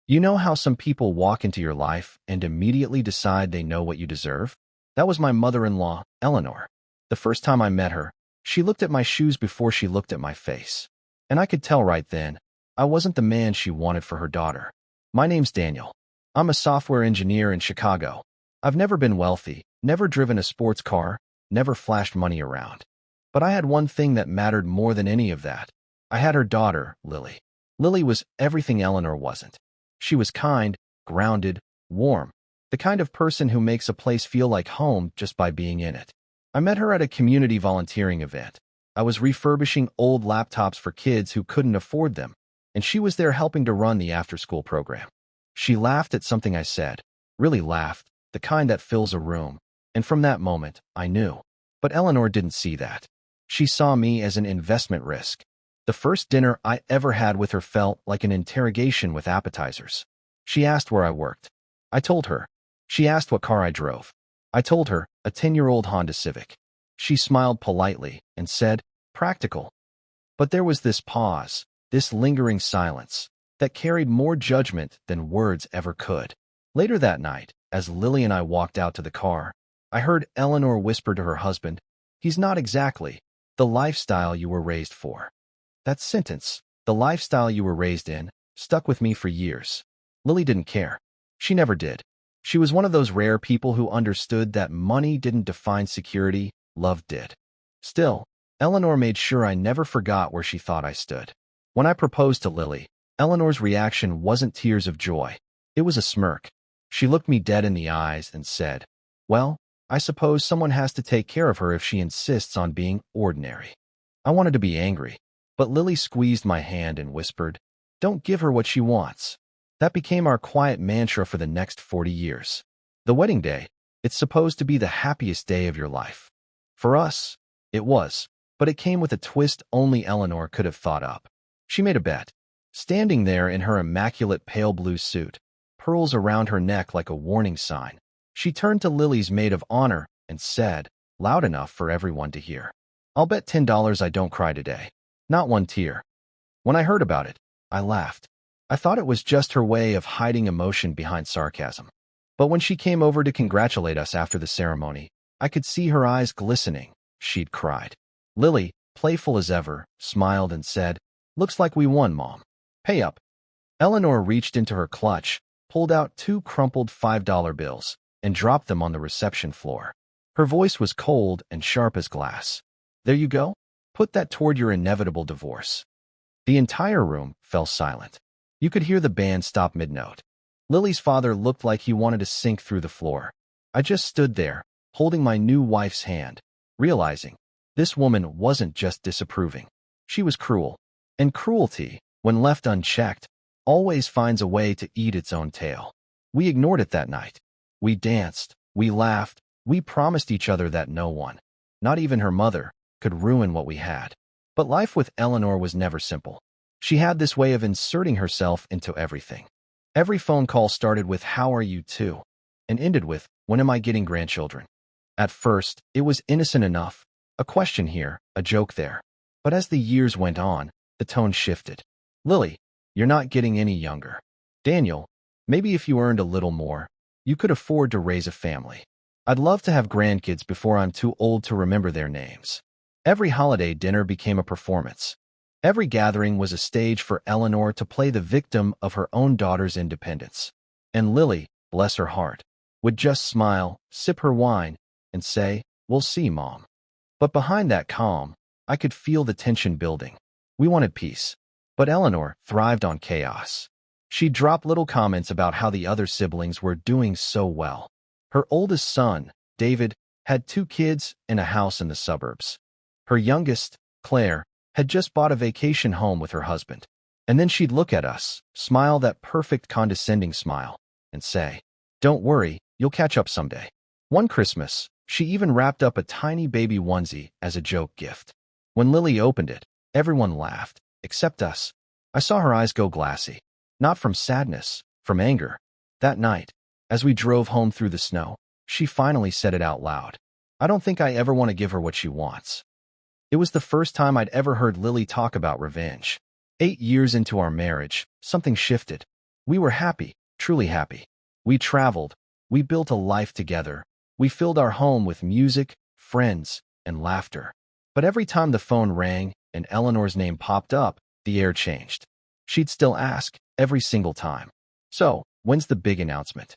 You know how some people walk into your life and immediately decide they know what you deserve? That was my mother-in-law, Eleanor. The first time I met her, she looked at my shoes before she looked at my face. And I could tell right then, I wasn't the man she wanted for her daughter. My name's Daniel. I'm a software engineer in Chicago. I've never been wealthy, never driven a sports car, never flashed money around. But I had one thing that mattered more than any of that. I had her daughter, Lily. Lily was everything Eleanor wasn't. She was kind, grounded, warm, the kind of person who makes a place feel like home just by being in it. I met her at a community volunteering event. I was refurbishing old laptops for kids who couldn't afford them, and she was there helping to run the after-school program. She laughed at something I said, really laughed, the kind that fills a room, and from that moment, I knew. But Eleanor didn't see that. She saw me as an investment risk. The first dinner I ever had with her felt like an interrogation with appetizers. She asked where I worked. I told her. She asked what car I drove. I told her, a 10-year-old Honda Civic. She smiled politely and said, practical. But there was this pause, this lingering silence, that carried more judgment than words ever could. Later that night, as Lily and I walked out to the car, I heard Eleanor whisper to her husband, "He's not exactly the lifestyle you were raised for." That sentence, the lifestyle you were raised in, stuck with me for years. Lily didn't care. She never did. She was one of those rare people who understood that money didn't define security, love did. Still, Eleanor made sure I never forgot where she thought I stood. When I proposed to Lily, Eleanor's reaction wasn't tears of joy. It was a smirk. She looked me dead in the eyes and said, "Well, I suppose someone has to take care of her if she insists on being ordinary." I wanted to be angry, but Lily squeezed my hand and whispered, "Don't give her what she wants." That became our quiet mantra for the next 40 years. The wedding day, it's supposed to be the happiest day of your life. For us, it was, but it came with a twist only Eleanor could have thought up. She made a bet. Standing there in her immaculate pale blue suit, pearls around her neck like a warning sign, she turned to Lily's maid of honor and said, loud enough for everyone to hear, "I'll bet $10 I don't cry today. Not one tear." When I heard about it, I laughed. I thought it was just her way of hiding emotion behind sarcasm. But when she came over to congratulate us after the ceremony, I could see her eyes glistening. She'd cried. Lily, playful as ever, smiled and said, "Looks like we won, Mom. Pay up." Eleanor reached into her clutch, pulled out 2 crumpled $5 bills, and dropped them on the reception floor. Her voice was cold and sharp as glass. "There you go. Put that toward your inevitable divorce." The entire room fell silent. You could hear the band stop mid-note. Lily's father looked like he wanted to sink through the floor. I just stood there, holding my new wife's hand, realizing this woman wasn't just disapproving. She was cruel. And cruelty, when left unchecked, always finds a way to eat its own tail. We ignored it that night. We danced, we laughed, we promised each other that no one, not even her mother, could ruin what we had. But life with Eleanor was never simple. She had this way of inserting herself into everything. Every phone call started with, "How are you too?" and ended with, "When am I getting grandchildren?" At first, it was innocent enough, a question here, a joke there. But as the years went on, the tone shifted. "Lily, you're not getting any younger. Daniel, maybe if you earned a little more, you could afford to raise a family. I'd love to have grandkids before I'm too old to remember their names." Every holiday dinner became a performance. Every gathering was a stage for Eleanor to play the victim of her own daughter's independence. And Lily, bless her heart, would just smile, sip her wine, and say, "We'll see, Mom." But behind that calm, I could feel the tension building. We wanted peace, but Eleanor thrived on chaos. She dropped little comments about how the other siblings were doing so well. Her oldest son, David, had 2 kids and a house in the suburbs. Her youngest, Claire, had just bought a vacation home with her husband. And then she'd look at us, smile that perfect condescending smile, and say, "Don't worry, you'll catch up someday." One Christmas, she even wrapped up a tiny baby onesie as a joke gift. When Lily opened it, everyone laughed, except us. I saw her eyes go glassy. Not from sadness, from anger. That night, as we drove home through the snow, she finally said it out loud. "I don't think I ever want to give her what she wants." It was the first time I'd ever heard Lily talk about revenge. 8 years into our marriage, something shifted. We were happy, truly happy. We traveled. We built a life together. We filled our home with music, friends, and laughter. But every time the phone rang and Eleanor's name popped up, the air changed. She'd still ask, every single time. So, when's the big announcement?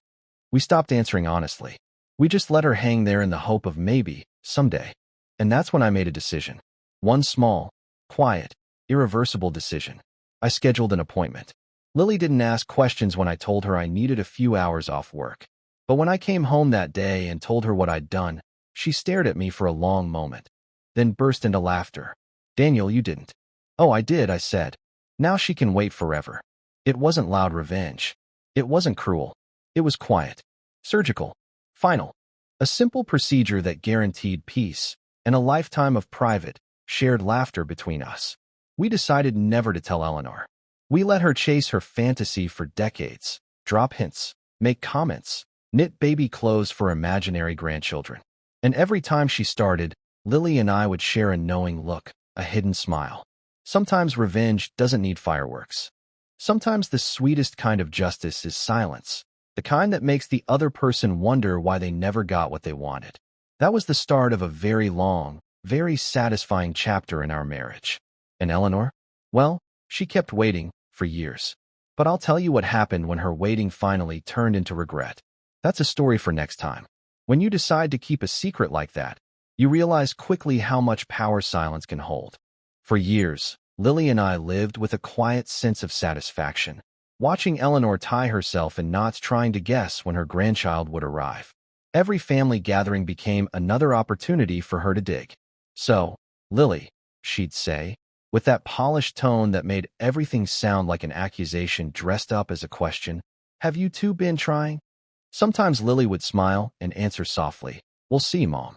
We stopped answering honestly. We just let her hang there in the hope of maybe, someday. And that's when I made a decision. One small, quiet, irreversible decision. I scheduled an appointment. Lily didn't ask questions when I told her I needed a few hours off work. But when I came home that day and told her what I'd done, she stared at me for a long moment, then burst into laughter. Daniel, you didn't. Oh, I did, I said. Now she can wait forever. It wasn't loud revenge. It wasn't cruel. It was quiet, surgical, final. A simple procedure that guaranteed peace and a lifetime of private, shared laughter between us. We decided never to tell Eleanor. We let her chase her fantasy for decades, drop hints, make comments, knit baby clothes for imaginary grandchildren. And every time she started, Lily and I would share a knowing look, a hidden smile. Sometimes revenge doesn't need fireworks. Sometimes the sweetest kind of justice is silence, the kind that makes the other person wonder why they never got what they wanted. That was the start of a very long, very satisfying chapter in our marriage. And Eleanor? Well, she kept waiting for years. But I'll tell you what happened when her waiting finally turned into regret. That's a story for next time. When you decide to keep a secret like that, you realize quickly how much power silence can hold. For years, Lily and I lived with a quiet sense of satisfaction, watching Eleanor tie herself in knots trying to guess when her grandchild would arrive. Every family gathering became another opportunity for her to dig. So, Lily, she'd say, with that polished tone that made everything sound like an accusation dressed up as a question, have you two been trying? Sometimes Lily would smile and answer softly, we'll see, Mom.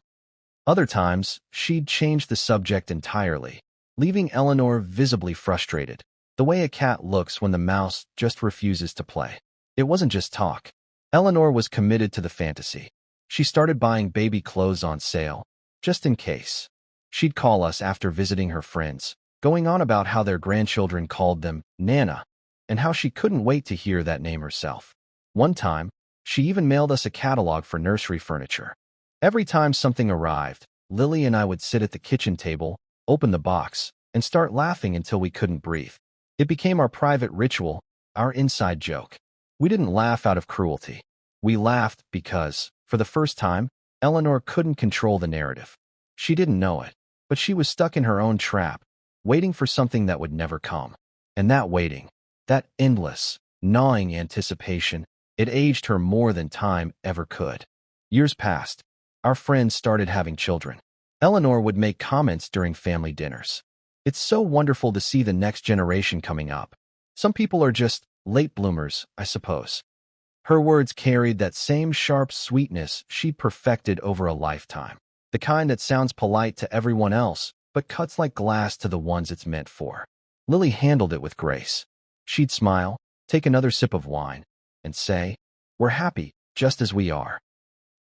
Other times, she'd change the subject entirely, leaving Eleanor visibly frustrated, the way a cat looks when the mouse just refuses to play. It wasn't just talk. Eleanor was committed to the fantasy. She started buying baby clothes on sale, just in case. She'd call us after visiting her friends, going on about how their grandchildren called them Nana, and how she couldn't wait to hear that name herself. One time, she even mailed us a catalog for nursery furniture. Every time something arrived, Lily and I would sit at the kitchen table, open the box, and start laughing until we couldn't breathe. It became our private ritual, our inside joke. We didn't laugh out of cruelty. We laughed because, for the first time, Eleanor couldn't control the narrative. She didn't know it, but she was stuck in her own trap, waiting for something that would never come. And that waiting, that endless, gnawing anticipation, it aged her more than time ever could. Years passed. Our friends started having children. Eleanor would make comments during family dinners. It's so wonderful to see the next generation coming up. Some people are just late bloomers, I suppose. Her words carried that same sharp sweetness she'd perfected over a lifetime. The kind that sounds polite to everyone else, but cuts like glass to the ones it's meant for. Lily handled it with grace. She'd smile, take another sip of wine, and say, we're happy, just as we are.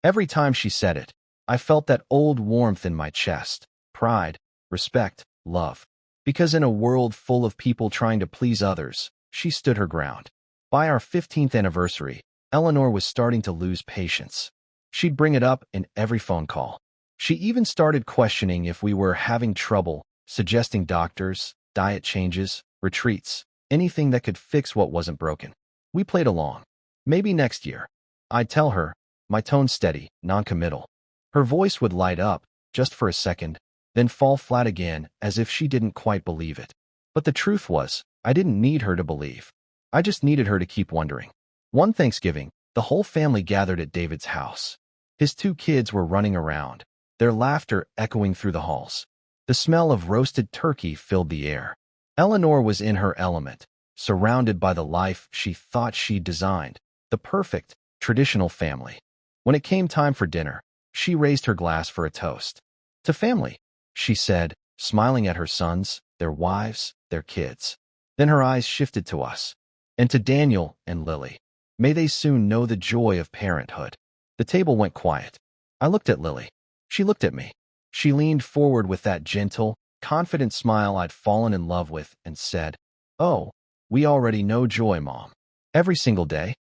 Every time she said it, I felt that old warmth in my chest, pride, respect, love. Because in a world full of people trying to please others, she stood her ground. By our 15th anniversary, Eleanor was starting to lose patience. She'd bring it up in every phone call. She even started questioning if we were having trouble, suggesting doctors, diet changes, retreats, anything that could fix what wasn't broken. We played along. Maybe next year. I'd tell her, my tone steady, non-committal. Her voice would light up, just for a second, then fall flat again as if she didn't quite believe it. But the truth was, I didn't need her to believe. I just needed her to keep wondering. One Thanksgiving, the whole family gathered at David's house. His 2 kids were running around, their laughter echoing through the halls. The smell of roasted turkey filled the air. Eleanor was in her element, surrounded by the life she thought she'd designed, the perfect, traditional family. When it came time for dinner, she raised her glass for a toast. To family, she said, smiling at her sons, their wives, their kids. Then her eyes shifted to us. And to Daniel and Lily. May they soon know the joy of parenthood. The table went quiet. I looked at Lily. She looked at me. She leaned forward with that gentle, confident smile I'd fallen in love with and said, oh, we already know joy, Mom. Every single day.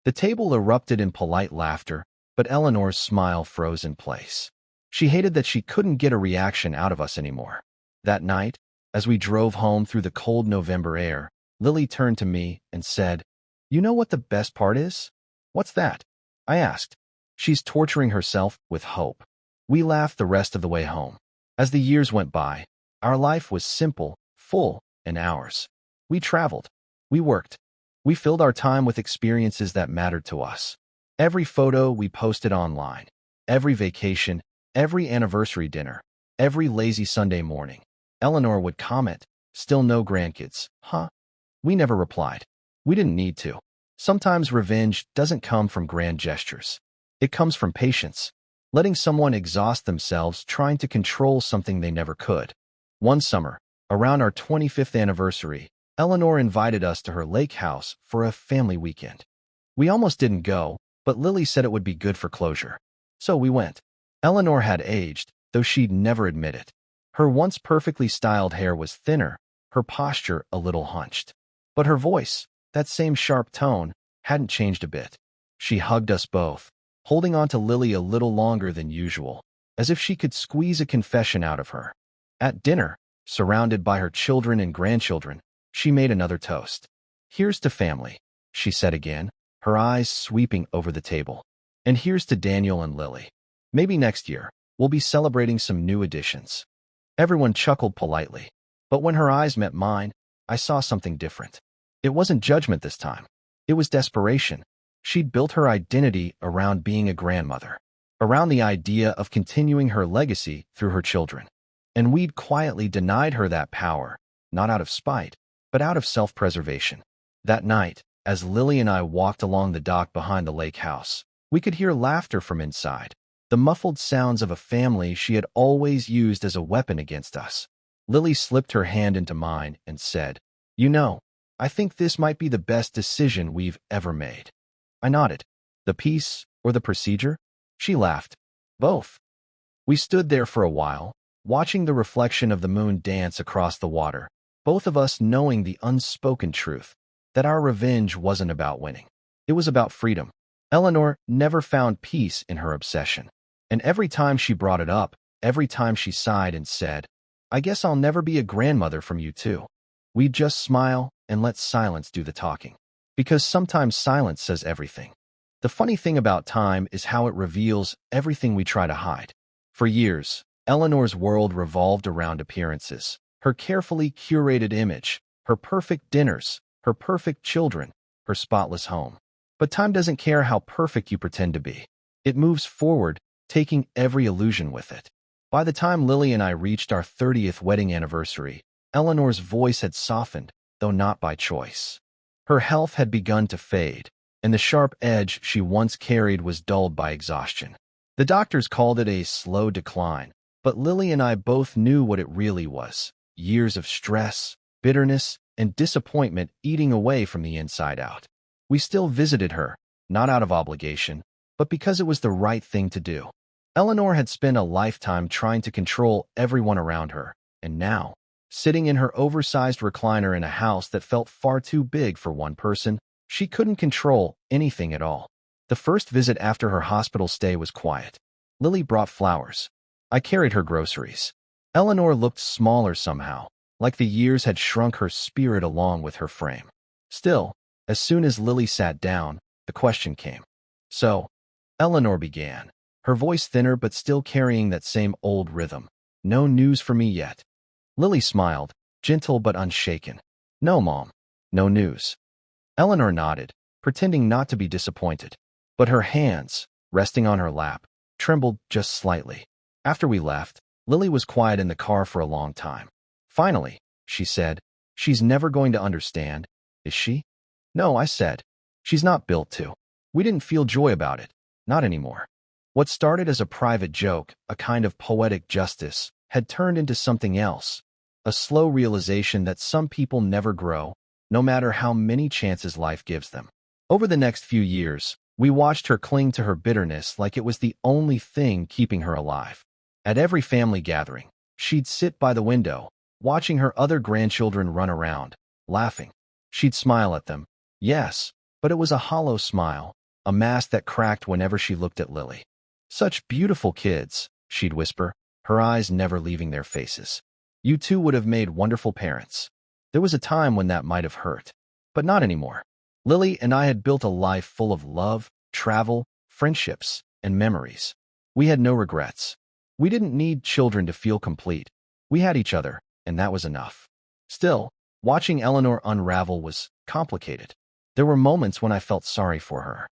The table erupted in polite laughter, but Eleanor's smile froze in place. She hated that she couldn't get a reaction out of us anymore. That night, as we drove home through the cold November air, Lily turned to me and said, "You know what the best part is?" "What's that?" I asked. "She's torturing herself with hope." We laughed the rest of the way home. As the years went by, our life was simple, full, and ours. We traveled. We worked. We filled our time with experiences that mattered to us. Every photo we posted online, every vacation, every anniversary dinner, every lazy Sunday morning, Eleanor would comment, "Still no grandkids, huh?" We never replied. We didn't need to. Sometimes revenge doesn't come from grand gestures. It comes from patience, letting someone exhaust themselves trying to control something they never could. One summer, around our 25th anniversary, Eleanor invited us to her lake house for a family weekend. We almost didn't go, but Lily said it would be good for closure. So we went. Eleanor had aged, though she'd never admit it. Her once perfectly styled hair was thinner, her posture a little hunched. But her voice, that same sharp tone, hadn't changed a bit. She hugged us both, holding on to Lily a little longer than usual, as if she could squeeze a confession out of her. At dinner, surrounded by her children and grandchildren, she made another toast. "Here's to family," she said again, her eyes sweeping over the table. "And here's to Daniel and Lily. Maybe next year, we'll be celebrating some new additions." Everyone chuckled politely, but when her eyes met mine, I saw something different. It wasn't judgment this time. It was desperation. She'd built her identity around being a grandmother, around the idea of continuing her legacy through her children. And we'd quietly denied her that power, not out of spite, but out of self-preservation. That night, as Lily and I walked along the dock behind the lake house, we could hear laughter from inside, the muffled sounds of a family she had always used as a weapon against us. Lily slipped her hand into mine and said, "You know, I think this might be the best decision we've ever made." I nodded. "The peace or the procedure?" She laughed. "Both." We stood there for a while, watching the reflection of the moon dance across the water, both of us knowing the unspoken truth, that our revenge wasn't about winning. It was about freedom. Eleanor never found peace in her obsession. And every time she brought it up, every time she sighed and said, "I guess I'll never be a grandmother from you too," we'd just smile and let silence do the talking. Because sometimes silence says everything. The funny thing about time is how it reveals everything we try to hide. For years, Eleanor's world revolved around appearances, her carefully curated image, her perfect dinners, her perfect children, her spotless home. But time doesn't care how perfect you pretend to be. It moves forward, taking every illusion with it. By the time Lily and I reached our 30th wedding anniversary, Eleanor's voice had softened, though not by choice. Her health had begun to fade, and the sharp edge she once carried was dulled by exhaustion. The doctors called it a slow decline, but Lily and I both knew what it really was: years of stress, bitterness, and disappointment eating away from the inside out. We still visited her, not out of obligation, but because it was the right thing to do. Eleanor had spent a lifetime trying to control everyone around her, and now, sitting in her oversized recliner in a house that felt far too big for one person, she couldn't control anything at all. The first visit after her hospital stay was quiet. Lily brought flowers. I carried her groceries. Eleanor looked smaller somehow, like the years had shrunk her spirit along with her frame. Still, as soon as Lily sat down, the question came. "So," Eleanor began, her voice thinner but still carrying that same old rhythm, "no news for me yet?" Lily smiled, gentle but unshaken. "No, Mom. No news." Eleanor nodded, pretending not to be disappointed. But her hands, resting on her lap, trembled just slightly. After we left, Lily was quiet in the car for a long time. Finally, she said, "She's never going to understand, is she?" "No," I said. "She's not built to." We didn't feel joy about it. Not anymore. What started as a private joke, a kind of poetic justice, had turned into something else. A slow realization that some people never grow, no matter how many chances life gives them. Over the next few years, we watched her cling to her bitterness like it was the only thing keeping her alive. At every family gathering, she'd sit by the window, watching her other grandchildren run around, laughing. She'd smile at them. Yes, But it was a hollow smile, a mask that cracked whenever she looked at Lily. "Such beautiful kids," she'd whisper, her eyes never leaving their faces. "You two would have made wonderful parents." There was a time when that might have hurt, but not anymore. Lily and I had built a life full of love, travel, friendships, and memories. We had no regrets. We didn't need children to feel complete. We had each other, and that was enough. Still, watching Eleanor unravel was complicated. There were moments when I felt sorry for her.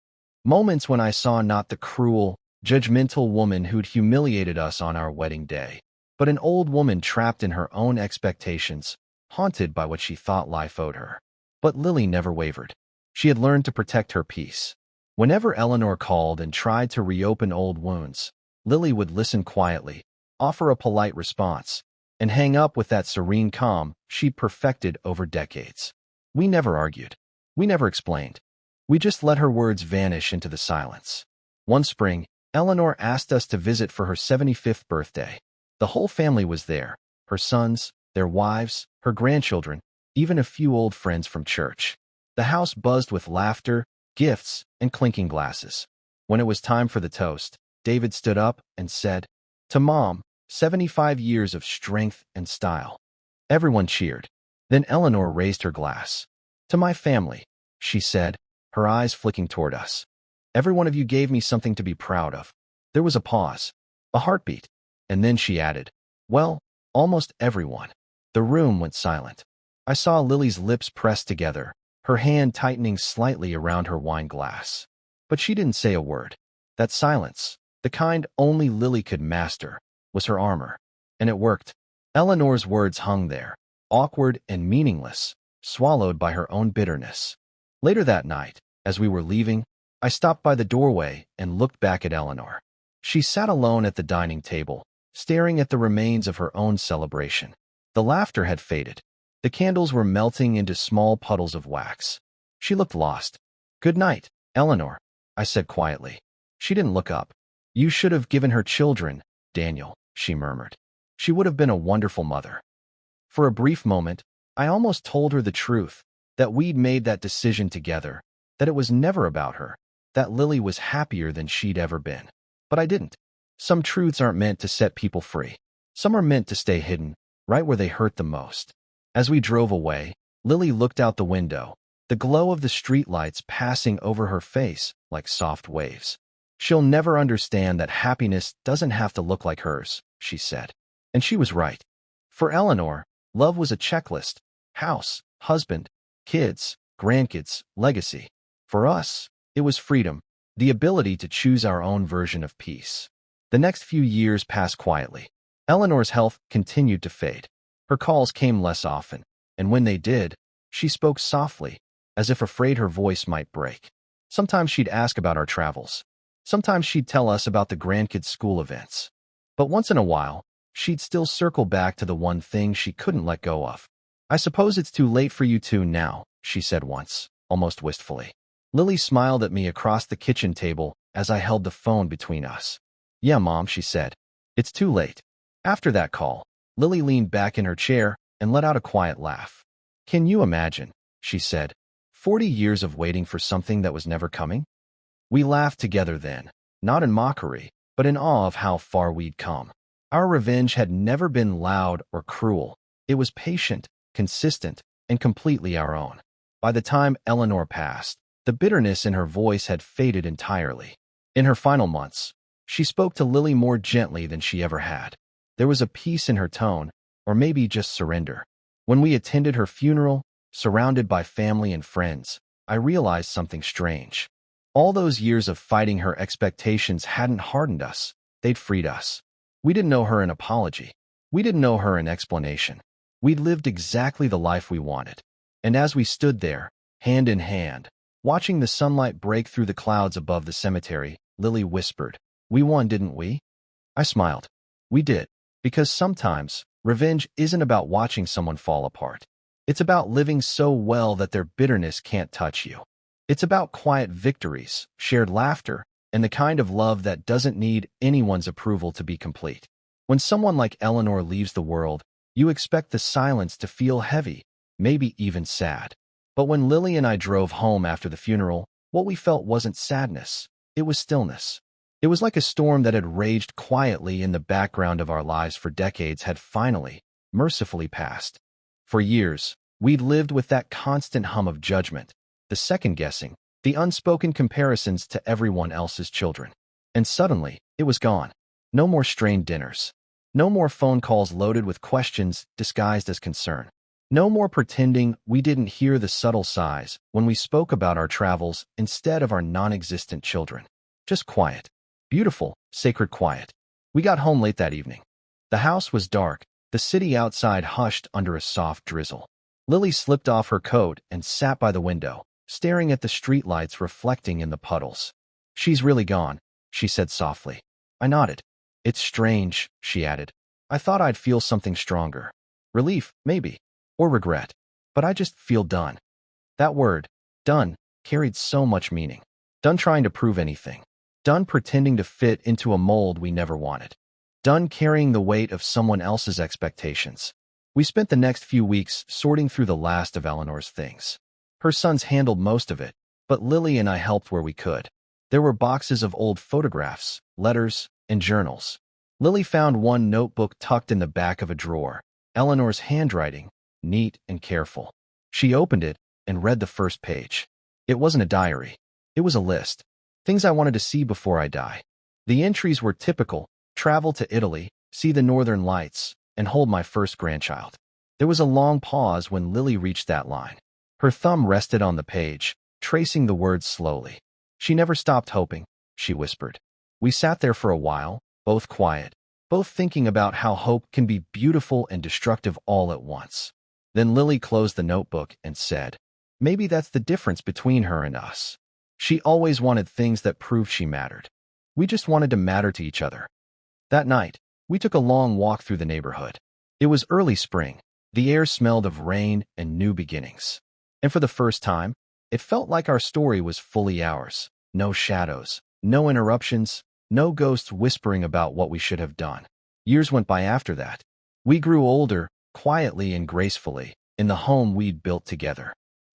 Moments when I saw not the cruel, judgmental woman who'd humiliated us on our wedding day, but an old woman trapped in her own expectations, haunted by what she thought life owed her. But Lily never wavered. She had learned to protect her peace. Whenever Eleanor called and tried to reopen old wounds, Lily would listen quietly, offer a polite response, and hang up with that serene calm she'd perfected over decades. We never argued. We never explained. We just let her words vanish into the silence. One spring, Eleanor asked us to visit for her 75th birthday. The whole family was there, her sons, their wives, her grandchildren, even a few old friends from church. The house buzzed with laughter, gifts, and clinking glasses. When it was time for the toast, David stood up and said, "To Mom, 75 years of strength and style." Everyone cheered. Then Eleanor raised her glass. "To my family," she said, her eyes flicking toward us. "Every one of you gave me something to be proud of." There was a pause, a heartbeat, and then she added, "Well, almost everyone." The room went silent. I saw Lily's lips pressed together, her hand tightening slightly around her wine glass. But she didn't say a word. That silence, the kind only Lily could master, was her armor. And it worked. Eleanor's words hung there, awkward and meaningless, swallowed by her own bitterness. Later that night, as we were leaving, I stopped by the doorway and looked back at Eleanor. She sat alone at the dining table, staring at the remains of her own celebration. The laughter had faded. The candles were melting into small puddles of wax. She looked lost. "Good night, Eleanor," I said quietly. She didn't look up. "You should have given her children, Daniel," she murmured. "She would have been a wonderful mother." For a brief moment, I almost told her the truth, that we'd made that decision together, that it was never about her, that Lily was happier than she'd ever been. But I didn't. Some truths aren't meant to set people free. Some are meant to stay hidden, right where they hurt the most. As we drove away, Lily looked out the window, the glow of the streetlights passing over her face like soft waves. "She'll never understand that happiness doesn't have to look like hers," she said. And she was right. For Eleanor, love was a checklist: house, husband, kids, grandkids, legacy. For us, it was freedom, the ability to choose our own version of peace. The next few years passed quietly. Eleanor's health continued to fade. Her calls came less often, and when they did, she spoke softly, as if afraid her voice might break. Sometimes she'd ask about our travels. Sometimes she'd tell us about the grandkids' school events. But once in a while, she'd still circle back to the one thing she couldn't let go of. "I suppose it's too late for you two now," she said once, almost wistfully. Lily smiled at me across the kitchen table as I held the phone between us. "Yeah, Mom," she said. "It's too late." After that call, Lily leaned back in her chair and let out a quiet laugh. "Can you imagine," she said, 40 years of waiting for something that was never coming?" We laughed together then, not in mockery, but in awe of how far we'd come. Our revenge had never been loud or cruel. It was patient, consistent, and completely our own. By the time Eleanor passed, the bitterness in her voice had faded entirely. In her final months, she spoke to Lily more gently than she ever had. There was a peace in her tone, or maybe just surrender. When we attended her funeral, surrounded by family and friends, I realized something strange. All those years of fighting her expectations hadn't hardened us, they'd freed us. We didn't owe her an apology. We didn't owe her an explanation. We'd lived exactly the life we wanted. And as we stood there, hand in hand, watching the sunlight break through the clouds above the cemetery, Lily whispered, "We won, didn't we?" I smiled. We did. Because sometimes, revenge isn't about watching someone fall apart. It's about living so well that their bitterness can't touch you. It's about quiet victories, shared laughter, and the kind of love that doesn't need anyone's approval to be complete. When someone like Eleanor leaves the world, you expect the silence to feel heavy, maybe even sad. But when Lily and I drove home after the funeral, what we felt wasn't sadness. It was stillness. It was like a storm that had raged quietly in the background of our lives for decades had finally, mercifully passed. For years, we'd lived with that constant hum of judgment, the second-guessing, the unspoken comparisons to everyone else's children. And suddenly, it was gone. No more strained dinners. No more phone calls loaded with questions disguised as concern. No more pretending we didn't hear the subtle sighs when we spoke about our travels instead of our non-existent children. Just quiet. Beautiful, sacred quiet. We got home late that evening. The house was dark, the city outside hushed under a soft drizzle. Lily slipped off her coat and sat by the window, staring at the streetlights reflecting in the puddles. "She's really gone," she said softly. I nodded. "It's strange," she added. "I thought I'd feel something stronger. Relief, maybe. Or regret. But I just feel done." That word, done, carried so much meaning. Done trying to prove anything. Done pretending to fit into a mold we never wanted. Done carrying the weight of someone else's expectations. We spent the next few weeks sorting through the last of Eleanor's things. Her sons handled most of it, but Lily and I helped where we could. There were boxes of old photographs, letters, and journals. Lily found one notebook tucked in the back of a drawer, Eleanor's handwriting, neat and careful. She opened it and read the first page. It wasn't a diary. It was a list. Things I wanted to see before I die. The entries were typical: travel to Italy, see the northern lights, and hold my first grandchild. There was a long pause when Lily reached that line. Her thumb rested on the page, tracing the words slowly. "She never stopped hoping," she whispered. We sat there for a while, both quiet, both thinking about how hope can be beautiful and destructive all at once. Then Lily closed the notebook and said, "Maybe that's the difference between her and us. She always wanted things that proved she mattered. We just wanted to matter to each other." That night, we took a long walk through the neighborhood. It was early spring. The air smelled of rain and new beginnings. And for the first time, it felt like our story was fully ours. No shadows, no interruptions, no ghosts whispering about what we should have done. Years went by after that. We grew older, quietly and gracefully, in the home we'd built together.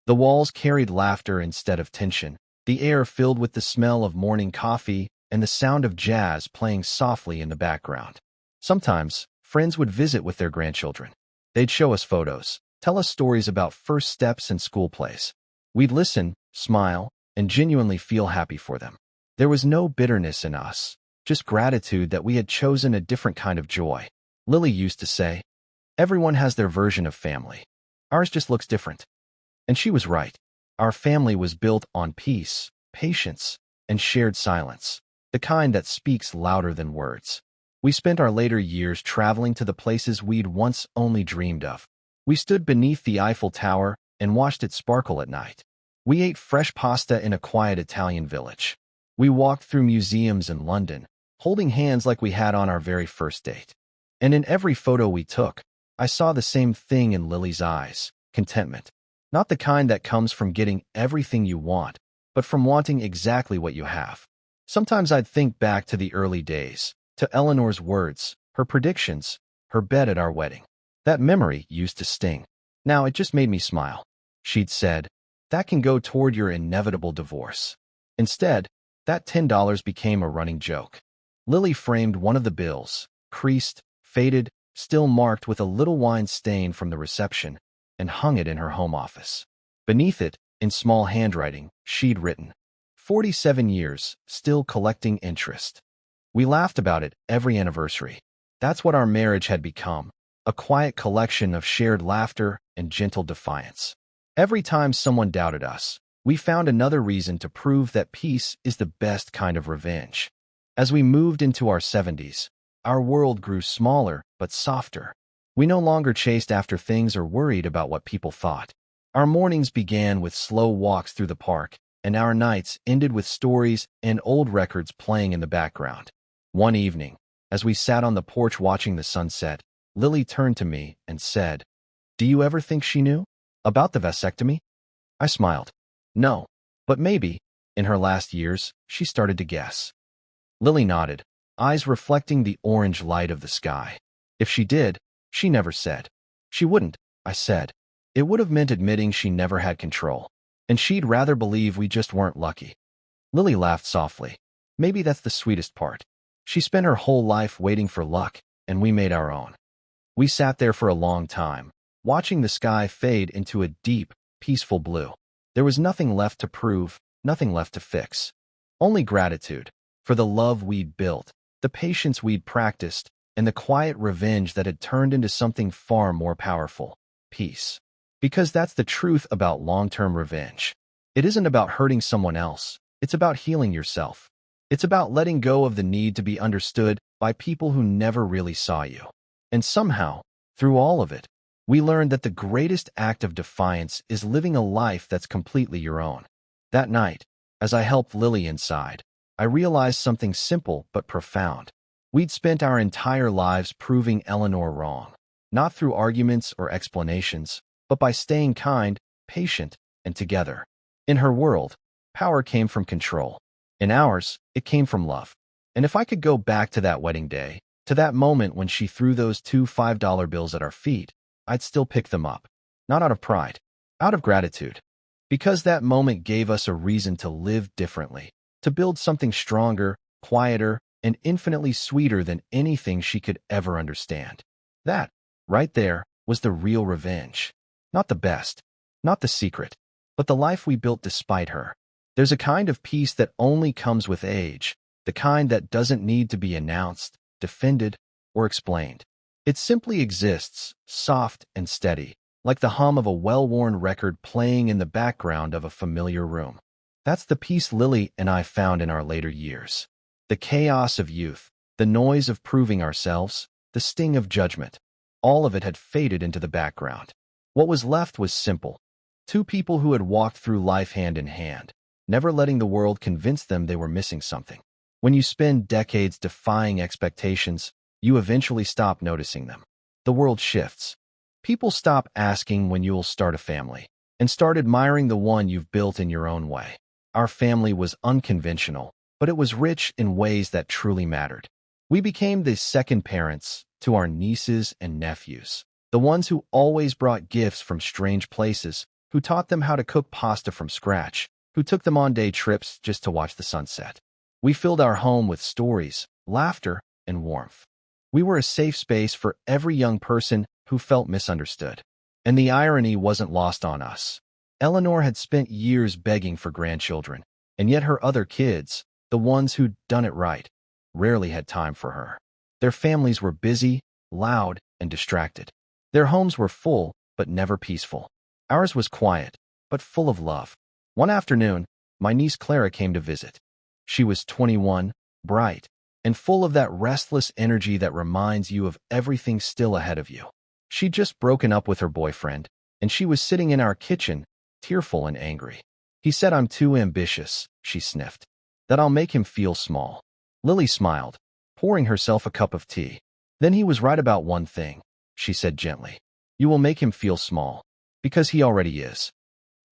The walls carried laughter instead of tension, the air filled with the smell of morning coffee and the sound of jazz playing softly in the background. Sometimes, friends would visit with their grandchildren. They'd show us photos, tell us stories about first steps and school plays. We'd listen, smile, and genuinely feel happy for them. There was no bitterness in us, just gratitude that we had chosen a different kind of joy. Lily used to say, "Everyone has their version of family. Ours just looks different." And she was right. Our family was built on peace, patience, and shared silence, the kind that speaks louder than words. We spent our later years traveling to the places we'd once only dreamed of. We stood beneath the Eiffel Tower and watched it sparkle at night. We ate fresh pasta in a quiet Italian village. We walked through museums in London, holding hands like we had on our very first date. And in every photo we took, I saw the same thing in Lily's eyes: contentment. Not the kind that comes from getting everything you want, but from wanting exactly what you have. Sometimes I'd think back to the early days, to Eleanor's words, her predictions, her bed at our wedding. That memory used to sting. Now it just made me smile. She'd said, "That can go toward your inevitable divorce." Instead, that $10 became a running joke. Lily framed one of the bills, creased, faded, still marked with a little wine stain from the reception, and hung it in her home office. Beneath it, in small handwriting, she'd written, 47 years, still collecting interest. We laughed about it every anniversary. That's what our marriage had become, a quiet collection of shared laughter and gentle defiance. Every time someone doubted us, we found another reason to prove that peace is the best kind of revenge. As we moved into our 70s, our world grew smaller but softer. We no longer chased after things or worried about what people thought. Our mornings began with slow walks through the park, and our nights ended with stories and old records playing in the background. One evening, as we sat on the porch watching the sunset, Lily turned to me and said, "Do you ever think she knew about the vasectomy?" I smiled. No, but maybe, in her last years, she started to guess. Lily nodded, eyes reflecting the orange light of the sky. If she did, she never said. She wouldn't, I said. It would have meant admitting she never had control, and she'd rather believe we just weren't lucky. Lily laughed softly. Maybe that's the sweetest part. She spent her whole life waiting for luck, and we made our own. We sat there for a long time, watching the sky fade into a deep, peaceful blue. There was nothing left to prove, nothing left to fix. Only gratitude for the love we'd built, the patience we'd practiced, and the quiet revenge that had turned into something far more powerful: peace. Because that's the truth about long-term revenge. It isn't about hurting someone else. It's about healing yourself. It's about letting go of the need to be understood by people who never really saw you. And somehow, through all of it, we learned that the greatest act of defiance is living a life that's completely your own. That night, as I helped Lily inside, I realized something simple but profound. We'd spent our entire lives proving Eleanor wrong, not through arguments or explanations, but by staying kind, patient, and together. In her world, power came from control. In ours, it came from love. And if I could go back to that wedding day, to that moment when she threw those two $5 bills at our feet, I'd still pick them up. Not out of pride, out of gratitude. Because that moment gave us a reason to live differently, to build something stronger, quieter, and infinitely sweeter than anything she could ever understand. That, right there, was the real revenge. Not the best, not the secret, but the life we built despite her. There's a kind of peace that only comes with age, the kind that doesn't need to be announced, defended, or explained. It simply exists, soft and steady, like the hum of a well-worn record playing in the background of a familiar room. That's the peace Lily and I found in our later years. The chaos of youth, the noise of proving ourselves, the sting of judgment, all of it had faded into the background. What was left was simple. Two people who had walked through life hand in hand, never letting the world convince them they were missing something. When you spend decades defying expectations, you eventually stop noticing them. The world shifts. People stop asking when you'll start a family, and start admiring the one you've built in your own way. Our family was unconventional, but it was rich in ways that truly mattered. We became the second parents to our nieces and nephews, the ones who always brought gifts from strange places, who taught them how to cook pasta from scratch, who took them on day trips just to watch the sunset. We filled our home with stories, laughter, and warmth. We were a safe space for every young person who felt misunderstood. And the irony wasn't lost on us. Eleanor had spent years begging for grandchildren, and yet her other kids, the ones who'd done it right, rarely had time for her. Their families were busy, loud, and distracted. Their homes were full, but never peaceful. Ours was quiet, but full of love. One afternoon, my niece Clara came to visit. She was 21, bright, and full of that restless energy that reminds you of everything still ahead of you. She'd just broken up with her boyfriend, and she was sitting in our kitchen, tearful and angry. He said I'm too ambitious, she sniffed. That I'll make him feel small. Lily smiled, pouring herself a cup of tea. Then he was right about one thing, she said gently. You will make him feel small, because he already is.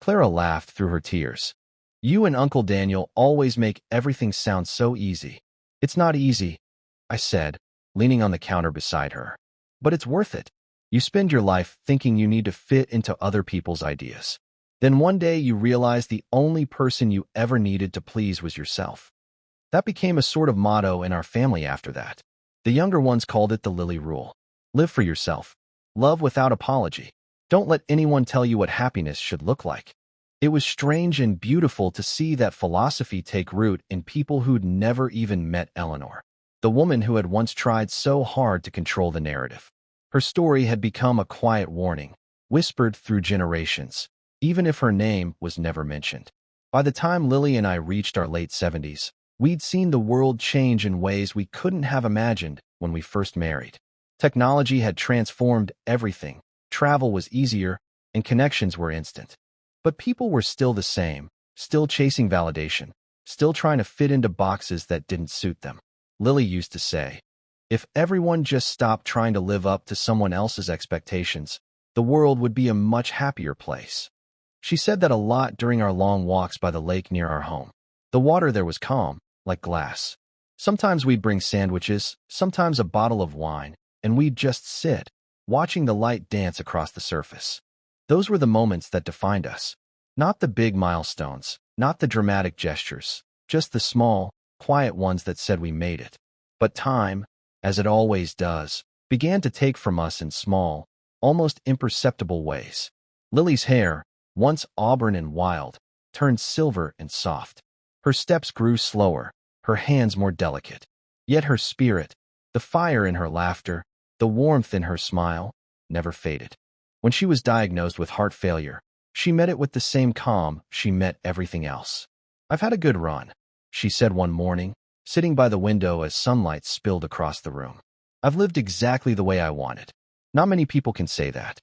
Clara laughed through her tears. You and Uncle Daniel always make everything sound so easy. It's not easy, I said, leaning on the counter beside her. But it's worth it. You spend your life thinking you need to fit into other people's ideas. Then one day you realize the only person you ever needed to please was yourself. That became a sort of motto in our family after that. The younger ones called it the Lily Rule. Live for yourself. Love without apology. Don't let anyone tell you what happiness should look like. It was strange and beautiful to see that philosophy take root in people who'd never even met Eleanor, the woman who had once tried so hard to control the narrative. Her story had become a quiet warning, whispered through generations, even if her name was never mentioned. By the time Lily and I reached our late 70s, we'd seen the world change in ways we couldn't have imagined when we first married. Technology had transformed everything. Travel was easier, and connections were instant. But people were still the same, still chasing validation, still trying to fit into boxes that didn't suit them. Lily used to say, if everyone just stopped trying to live up to someone else's expectations, the world would be a much happier place. She said that a lot during our long walks by the lake near our home. The water there was calm, like glass. Sometimes we'd bring sandwiches, sometimes a bottle of wine, and we'd just sit, watching the light dance across the surface. Those were the moments that defined us. Not the big milestones, not the dramatic gestures, just the small, quiet ones that said we made it. But time, as it always does, began to take from us in small, almost imperceptible ways. Lily's hair, once auburn and wild, turned silver and soft. Her steps grew slower, her hands more delicate. Yet her spirit, the fire in her laughter, the warmth in her smile, never faded. When she was diagnosed with heart failure, she met it with the same calm she met everything else. "I've had a good run," she said one morning, sitting by the window as sunlight spilled across the room. "I've lived exactly the way I wanted." Not many people can say that.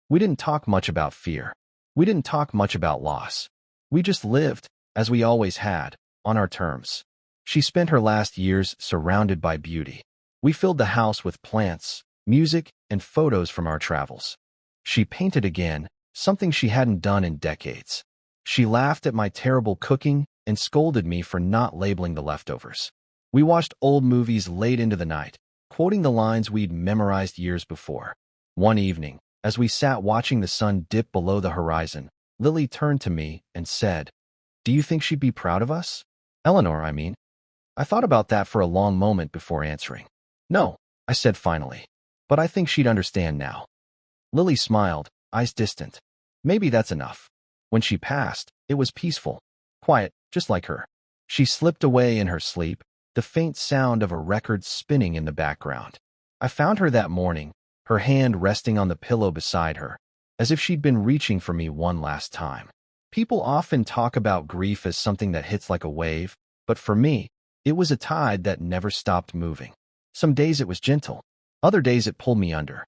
We didn't talk much about fear. We didn't talk much about loss. We just lived, as we always had, on our terms. She spent her last years surrounded by beauty. We filled the house with plants, music, and photos from our travels. She painted again, something she hadn't done in decades. She laughed at my terrible cooking and scolded me for not labeling the leftovers. We watched old movies late into the night, quoting the lines we'd memorized years before. One evening, as we sat watching the sun dip below the horizon, Lily turned to me and said, "Do you think she'd be proud of us? Eleanor, I mean." I thought about that for a long moment before answering. "No," I said finally, "but I think she'd understand now." Lily smiled, eyes distant. "Maybe that's enough." When she passed, it was peaceful, quiet, just like her. She slipped away in her sleep, the faint sound of a record spinning in the background. I found her that morning, her hand resting on the pillow beside her, as if she'd been reaching for me one last time. People often talk about grief as something that hits like a wave, but for me, it was a tide that never stopped moving. Some days it was gentle, other days it pulled me under.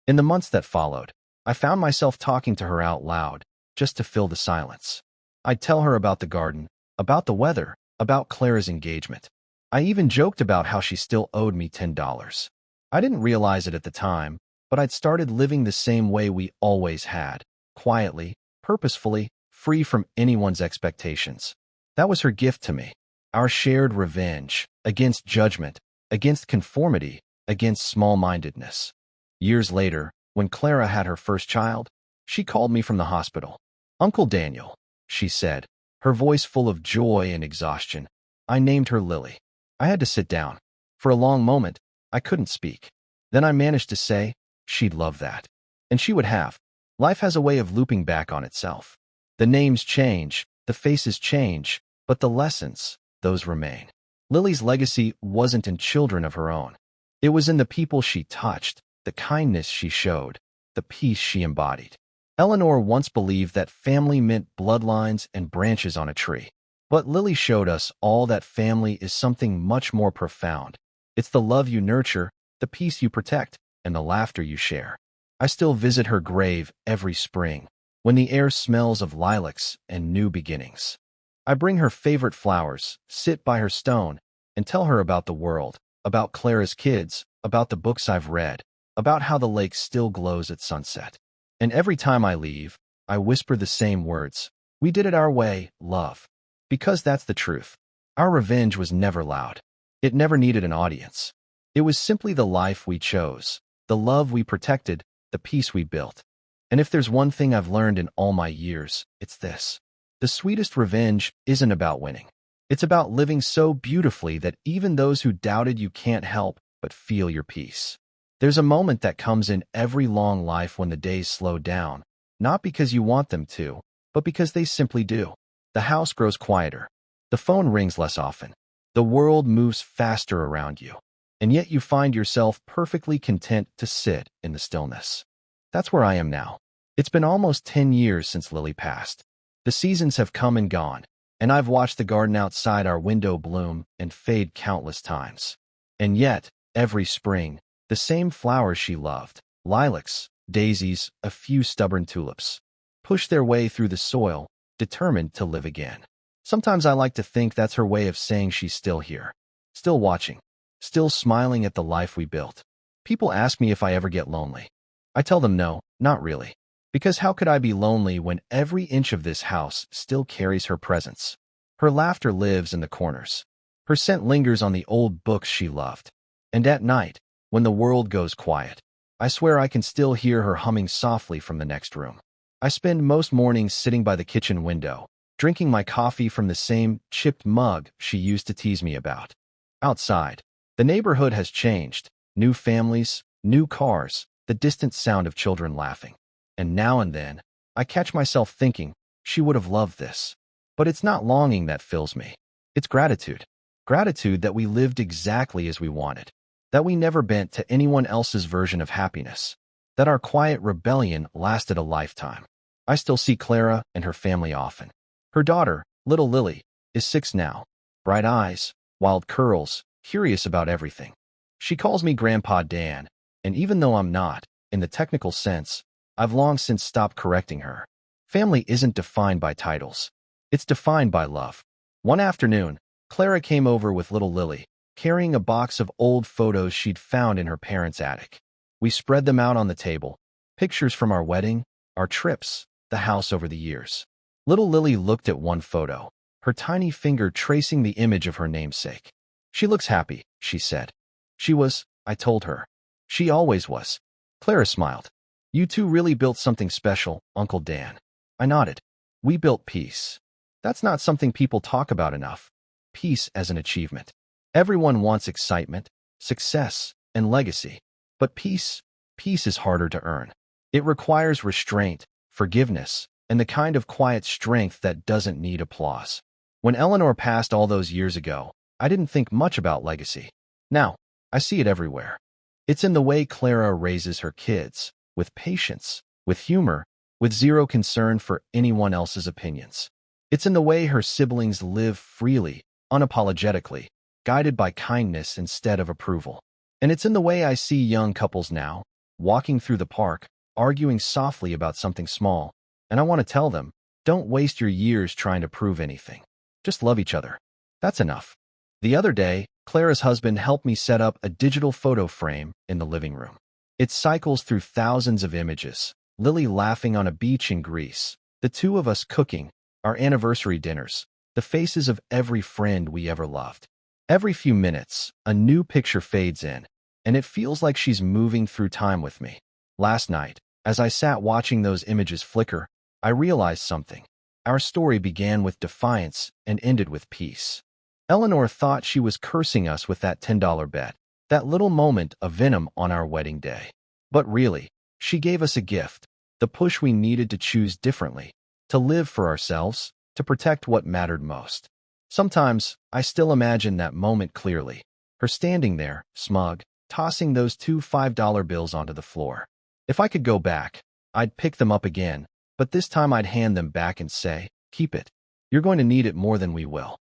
In the months that followed, I found myself talking to her out loud, just to fill the silence. I'd tell her about the garden, about the weather, about Clara's engagement. I even joked about how she still owed me $10. I didn't realize it at the time, but I'd started living the same way we always had, quietly, purposefully, free from anyone's expectations. That was her gift to me, our shared revenge, against judgment, against conformity, against small-mindedness. Years later, when Clara had her first child, she called me from the hospital. "Uncle Daniel," she said, her voice full of joy and exhaustion. I named her Lily. I had to sit down. For a long moment, I couldn't speak. Then I managed to say, "She'd love that." And she would have. Life has a way of looping back on itself. The names change, the faces change, but the lessons, those remain. Lily's legacy wasn't in children of her own. It was in the people she touched, the kindness she showed, the peace she embodied. Eleanor once believed that family meant bloodlines and branches on a tree. But Lily showed us all that family is something much more profound. It's the love you nurture, the peace you protect, and the laughter you share. I still visit her grave every spring, when the air smells of lilacs and new beginnings. I bring her favorite flowers, sit by her stone, and tell her about the world, about Clara's kids, about the books I've read, about how the lake still glows at sunset. And every time I leave, I whisper the same words. We did it our way, love. Because that's the truth. Our revenge was never loud. It never needed an audience. It was simply the life we chose, the love we protected, the peace we built. And if there's one thing I've learned in all my years, it's this. The sweetest revenge isn't about winning. It's about living so beautifully that even those who doubted you can't help but feel your peace. There's a moment that comes in every long life when the days slow down, not because you want them to, but because they simply do. The house grows quieter. The phone rings less often. The world moves faster around you. And yet you find yourself perfectly content to sit in the stillness. That's where I am now. It's been almost 10 years since Lily passed. The seasons have come and gone, and I've watched the garden outside our window bloom and fade countless times. And yet, every spring, the same flowers she loved, lilacs, daisies, a few stubborn tulips, push their way through the soil, determined to live again. Sometimes I like to think that's her way of saying she's still here, still watching, still smiling at the life we built. People ask me if I ever get lonely. I tell them no, not really. Because how could I be lonely when every inch of this house still carries her presence? Her laughter lives in the corners. Her scent lingers on the old books she loved. And at night, when the world goes quiet, I swear I can still hear her humming softly from the next room. I spend most mornings sitting by the kitchen window, drinking my coffee from the same chipped mug she used to tease me about. Outside, the neighborhood has changed. New families, new cars, the distant sound of children laughing. And now and then, I catch myself thinking, she would have loved this. But it's not longing that fills me. It's gratitude. Gratitude that we lived exactly as we wanted. That we never bent to anyone else's version of happiness. That our quiet rebellion lasted a lifetime. I still see Clara and her family often. Her daughter, little Lily, is 6 now. Bright eyes, wild curls, curious about everything. She calls me Grandpa Dan, and even though I'm not, in the technical sense, I've long since stopped correcting her. Family isn't defined by titles. It's defined by love. One afternoon, Clara came over with little Lily, carrying a box of old photos she'd found in her parents' attic. We spread them out on the table, pictures from our wedding, our trips, the house over the years. Little Lily looked at one photo, her tiny finger tracing the image of her namesake. She looks happy, she said. She was, I told her. She always was. Clara smiled. You two really built something special, Uncle Dan. I nodded. We built peace. That's not something people talk about enough. Peace as an achievement. Everyone wants excitement, success, and legacy. But peace is harder to earn. It requires restraint, forgiveness, and the kind of quiet strength that doesn't need applause. When Eleanor passed all those years ago, I didn't think much about legacy. Now, I see it everywhere. It's in the way Clara raises her kids, with patience, with humor, with zero concern for anyone else's opinions. It's in the way her siblings live freely, unapologetically, guided by kindness instead of approval. And it's in the way I see young couples now, walking through the park, arguing softly about something small, and I want to tell them, don't waste your years trying to prove anything. Just love each other. That's enough. The other day, Clara's husband helped me set up a digital photo frame in the living room. It cycles through thousands of images, Lily laughing on a beach in Greece, the two of us cooking, our anniversary dinners, the faces of every friend we ever loved. Every few minutes, a new picture fades in, and it feels like she's moving through time with me. Last night, as I sat watching those images flicker, I realized something. Our story began with defiance and ended with peace. Eleanor thought she was cursing us with that $10 bet, that little moment of venom on our wedding day. But really, she gave us a gift, the push we needed to choose differently, to live for ourselves, to protect what mattered most. Sometimes, I still imagine that moment clearly, her standing there, smug, tossing those two $5 bills onto the floor. If I could go back, I'd pick them up again, but this time I'd hand them back and say, keep it. You're going to need it more than we will.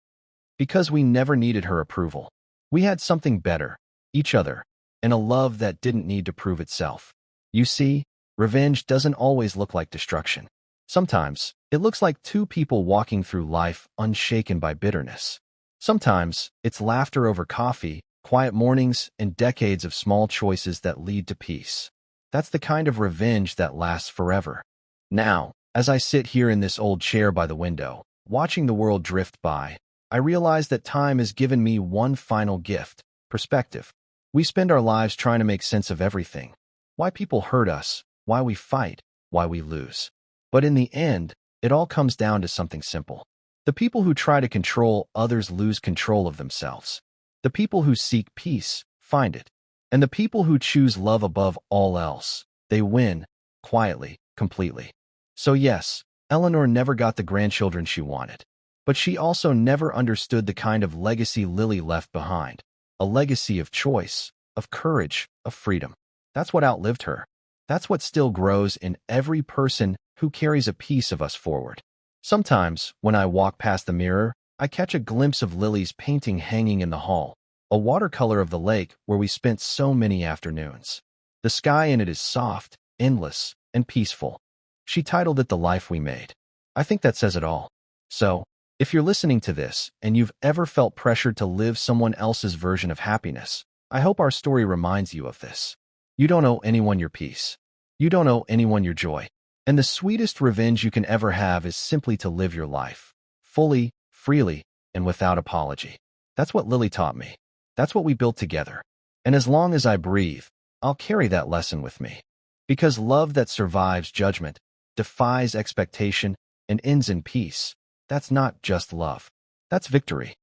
Because we never needed her approval. We had something better, each other, and a love that didn't need to prove itself. You see, revenge doesn't always look like destruction. Sometimes, it looks like two people walking through life unshaken by bitterness. Sometimes, it's laughter over coffee, quiet mornings, and decades of small choices that lead to peace. That's the kind of revenge that lasts forever. Now, as I sit here in this old chair by the window, watching the world drift by, I realize that time has given me one final gift, perspective. We spend our lives trying to make sense of everything. Why people hurt us, why we fight, why we lose. But in the end, it all comes down to something simple. The people who try to control others lose control of themselves. The people who seek peace find it. And the people who choose love above all else, they win, quietly, completely. So yes, Eleanor never got the grandchildren she wanted. But she also never understood the kind of legacy Lily left behind. A legacy of choice, of courage, of freedom. That's what outlived her. That's what still grows in every person who carries a piece of us forward. Sometimes, when I walk past the mirror, I catch a glimpse of Lily's painting hanging in the hall, a watercolor of the lake where we spent so many afternoons. The sky in it is soft, endless, and peaceful. She titled it The Life We Made. I think that says it all. So, if you're listening to this and you've ever felt pressured to live someone else's version of happiness, I hope our story reminds you of this. You don't owe anyone your peace. You don't owe anyone your joy. And the sweetest revenge you can ever have is simply to live your life, fully, freely, and without apology. That's what Lily taught me. That's what we built together. And as long as I breathe, I'll carry that lesson with me. Because love that survives judgment defies expectation, and ends in peace. That's not just love. That's victory.